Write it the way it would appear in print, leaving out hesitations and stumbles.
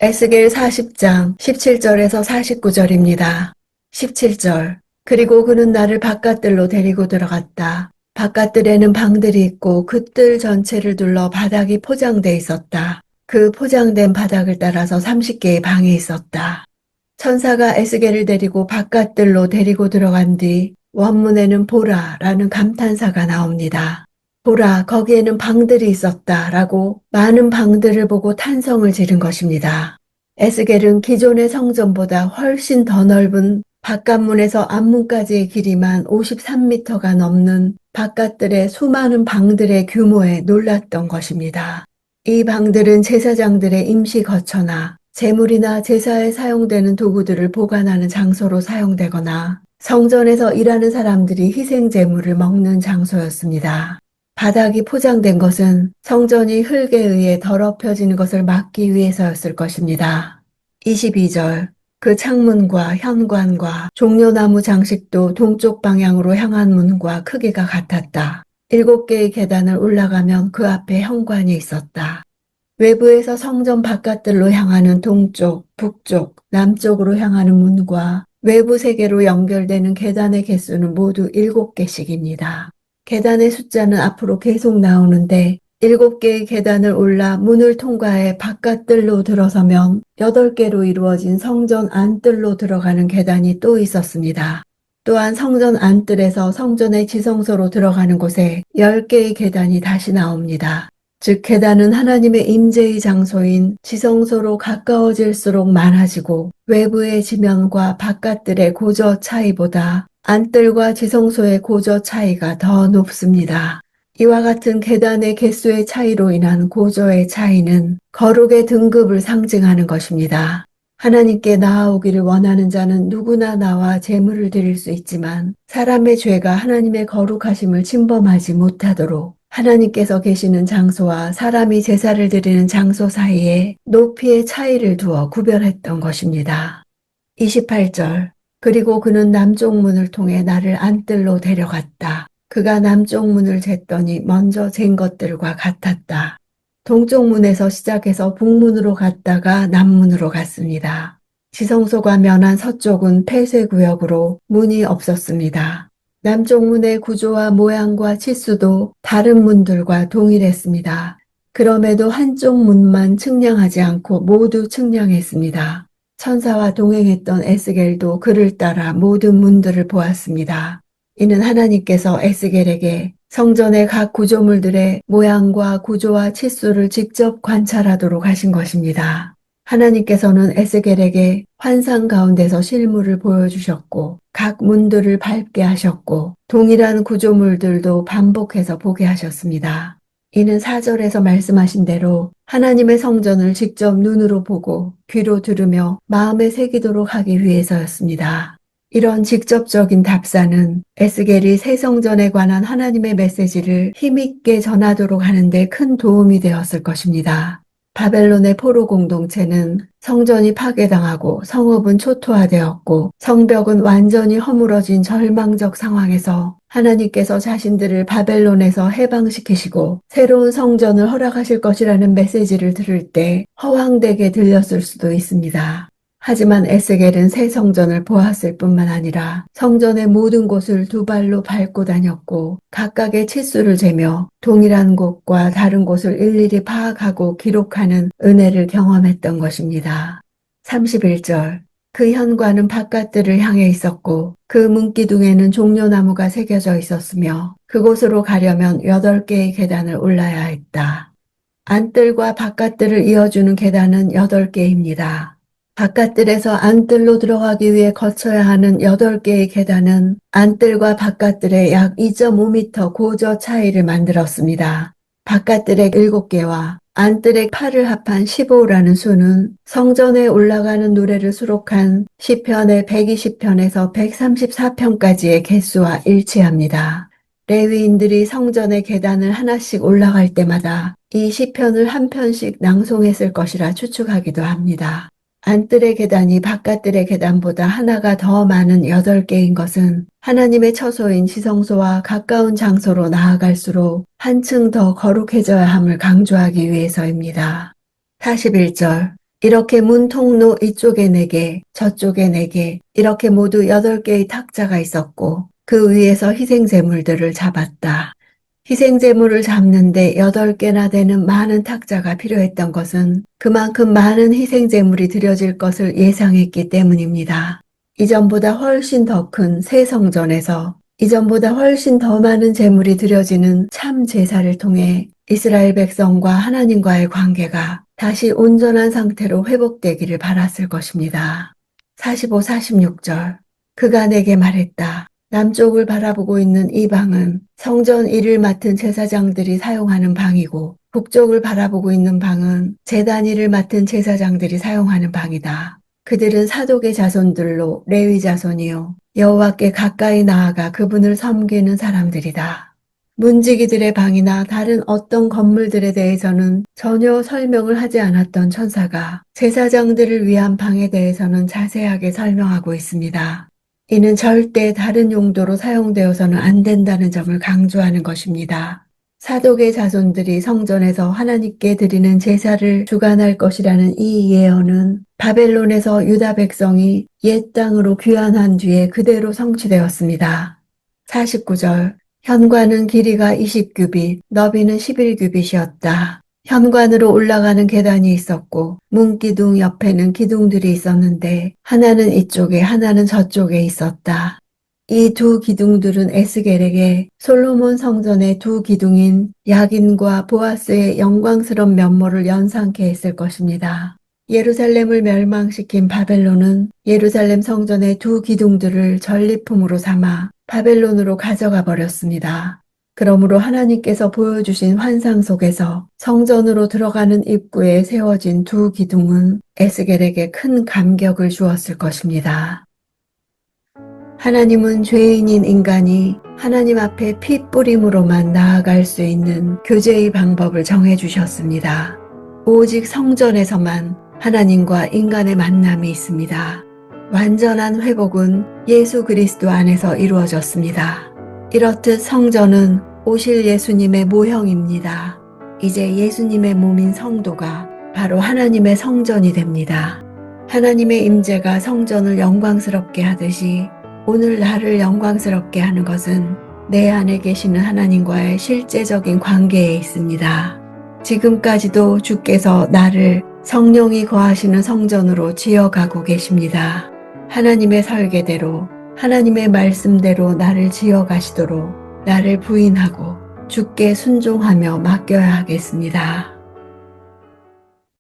에스겔 40장 17절에서 49절입니다. 17절. 그리고 그는 나를 바깥들로 데리고 들어갔다. 바깥들에는 방들이 있고 그 뜰 전체를 둘러 바닥이 포장돼 있었다. 그 포장된 바닥을 따라서 30개의 방이 있었다. 천사가 에스겔을 데리고 바깥들로 데리고 들어간 뒤 원문에는 보라라는 감탄사가 나옵니다. 보라, 거기에는 방들이 있었다라고 많은 방들을 보고 탄성을 지른 것입니다. 에스겔은 기존의 성전보다 훨씬 더 넓은 바깥문에서 앞문까지의 길이만 53m가 넘는 바깥들의 수많은 방들의 규모에 놀랐던 것입니다. 이 방들은 제사장들의 임시 거처나 제물이나 제사에 사용되는 도구들을 보관하는 장소로 사용되거나 성전에서 일하는 사람들이 희생 제물을 먹는 장소였습니다. 바닥이 포장된 것은 성전이 흙에 의해 더럽혀지는 것을 막기 위해서였을 것입니다. 22절. 그 창문과 현관과 종려나무 장식도 동쪽 방향으로 향한 문과 크기가 같았다. 7개의 계단을 올라가면 그 앞에 현관이 있었다. 외부에서 성전 바깥들로 향하는 동쪽, 북쪽, 남쪽으로 향하는 문과 외부 세계로 연결되는 계단의 개수는 모두 7개씩입니다. 계단의 숫자는 앞으로 계속 나오는데 7개의 계단을 올라 문을 통과해 바깥뜰로 들어서면 8개로 이루어진 성전 안뜰로 들어가는 계단이 또 있었습니다. 또한 성전 안뜰에서 성전의 지성소로 들어가는 곳에 10개의 계단이 다시 나옵니다. 즉 계단은 하나님의 임재의 장소인 지성소로 가까워질수록 많아지고 외부의 지면과 바깥들의 고저 차이보다 안뜰과 지성소의 고저 차이가 더 높습니다. 이와 같은 계단의 개수의 차이로 인한 고저의 차이는 거룩의 등급을 상징하는 것입니다. 하나님께 나아오기를 원하는 자는 누구나 나와 제물을 드릴 수 있지만 사람의 죄가 하나님의 거룩하심을 침범하지 못하도록 하나님께서 계시는 장소와 사람이 제사를 드리는 장소 사이에 높이의 차이를 두어 구별했던 것입니다. 28절. 그리고 그는 남쪽 문을 통해 나를 안뜰로 데려갔다. 그가 남쪽 문을 쟀더니 먼저 잰 것들과 같았다. 동쪽 문에서 시작해서 북문으로 갔다가 남문으로 갔습니다. 지성소가 면한 서쪽은 폐쇄구역으로 문이 없었습니다. 남쪽 문의 구조와 모양과 치수도 다른 문들과 동일했습니다. 그럼에도 한쪽 문만 측량하지 않고 모두 측량했습니다. 천사와 동행했던 에스겔도 그를 따라 모든 문들을 보았습니다. 이는 하나님께서 에스겔에게 성전의 각 구조물들의 모양과 구조와 치수를 직접 관찰하도록 하신 것입니다. 하나님께서는 에스겔에게 환상 가운데서 실물을 보여주셨고 각 문들을 밟게 하셨고 동일한 구조물들도 반복해서 보게 하셨습니다. 이는 4절에서 말씀하신 대로 하나님의 성전을 직접 눈으로 보고 귀로 들으며 마음에 새기도록 하기 위해서였습니다. 이런 직접적인 답사는 에스겔이 새 성전에 관한 하나님의 메시지를 힘있게 전하도록 하는데 큰 도움이 되었을 것입니다. 바벨론의 포로 공동체는 성전이 파괴당하고 성읍은 초토화되었고 성벽은 완전히 허물어진 절망적 상황에서 하나님께서 자신들을 바벨론에서 해방시키시고 새로운 성전을 허락하실 것이라는 메시지를 들을 때 허황되게 들렸을 수도 있습니다. 하지만 에스겔은 새 성전을 보았을 뿐만 아니라 성전의 모든 곳을 두 발로 밟고 다녔고 각각의 치수를 재며 동일한 곳과 다른 곳을 일일이 파악하고 기록하는 은혜를 경험했던 것입니다. 31절. 그 현관은 바깥들을 향해 있었고 그 문기둥에는 종려나무가 새겨져 있었으며 그곳으로 가려면 8개의 계단을 올라야 했다. 안뜰과 바깥들을 이어주는 계단은 8개입니다. 바깥들에서 안뜰로 들어가기 위해 거쳐야 하는 8개의 계단은 안뜰과 바깥들의 약 2.5m 고저 차이를 만들었습니다. 바깥들의 7개와 안뜰의 8을 합한 15라는 수는 성전에 올라가는 노래를 수록한 시편의 120편에서 134편까지의 개수와 일치합니다. 레위인들이 성전의 계단을 하나씩 올라갈 때마다 이 시편을 한 편씩 낭송했을 것이라 추측하기도 합니다. 안뜰의 계단이 바깥뜰의 계단보다 하나가 더 많은 8개인 것은 하나님의 처소인 지성소와 가까운 장소로 나아갈수록 한층 더 거룩해져야 함을 강조하기 위해서입니다. 41절. 이렇게 문 통로 이쪽에 4개, 저쪽에 4개, 이렇게 모두 8개의 탁자가 있었고 그 위에서 희생제물들을 잡았다. 희생제물을 잡는데 8개나 되는 많은 탁자가 필요했던 것은 그만큼 많은 희생제물이 드려질 것을 예상했기 때문입니다. 이전보다 훨씬 더 큰 새 성전에서 이전보다 훨씬 더 많은 제물이 드려지는 참 제사를 통해 이스라엘 백성과 하나님과의 관계가 다시 온전한 상태로 회복되기를 바랐을 것입니다. 45, 46절. 그가 내게 말했다. 남쪽을 바라보고 있는 이 방은 성전 일을 맡은 제사장들이 사용하는 방이고 북쪽을 바라보고 있는 방은 제단 일을 맡은 제사장들이 사용하는 방이다. 그들은 사독의 자손들로 레위 자손이요 여호와께 가까이 나아가 그분을 섬기는 사람들이다. 문지기들의 방이나 다른 어떤 건물들에 대해서는 전혀 설명을 하지 않았던 천사가 제사장들을 위한 방에 대해서는 자세하게 설명하고 있습니다. 이는 절대 다른 용도로 사용되어서는 안 된다는 점을 강조하는 것입니다. 사독의 자손들이 성전에서 하나님께 드리는 제사를 주관할 것이라는 이 예언은 바벨론에서 유다 백성이 옛 땅으로 귀환한 뒤에 그대로 성취되었습니다. 49절. 현관은 길이가 20규빗, 너비는 11규빗이었다. 현관으로 올라가는 계단이 있었고 문기둥 옆에는 기둥들이 있었는데 하나는 이쪽에 하나는 저쪽에 있었다. 이 두 기둥들은 에스겔에게 솔로몬 성전의 두 기둥인 야긴과 보아스의 영광스러운 면모를 연상케 했을 것입니다. 예루살렘을 멸망시킨 바벨론은 예루살렘 성전의 두 기둥들을 전리품으로 삼아 바벨론으로 가져가 버렸습니다. 그러므로 하나님께서 보여주신 환상 속에서 성전으로 들어가는 입구에 세워진 두 기둥은 에스겔에게 큰 감격을 주었을 것입니다. 하나님은 죄인인 인간이 하나님 앞에 피 뿌림으로만 나아갈 수 있는 교제의 방법을 정해주셨습니다. 오직 성전에서만 하나님과 인간의 만남이 있습니다. 완전한 회복은 예수 그리스도 안에서 이루어졌습니다. 이렇듯 성전은 오실 예수님의 모형입니다. 이제 예수님의 몸인 성도가 바로 하나님의 성전이 됩니다. 하나님의 임재가 성전을 영광스럽게 하듯이 오늘 나를 영광스럽게 하는 것은 내 안에 계시는 하나님과의 실제적인 관계에 있습니다. 지금까지도 주께서 나를 성령이 거하시는 성전으로 지어가고 계십니다. 하나님의 설계대로 하나님의 말씀대로 나를 지어가시도록 나를 부인하고 주께 순종하며 맡겨야 하겠습니다.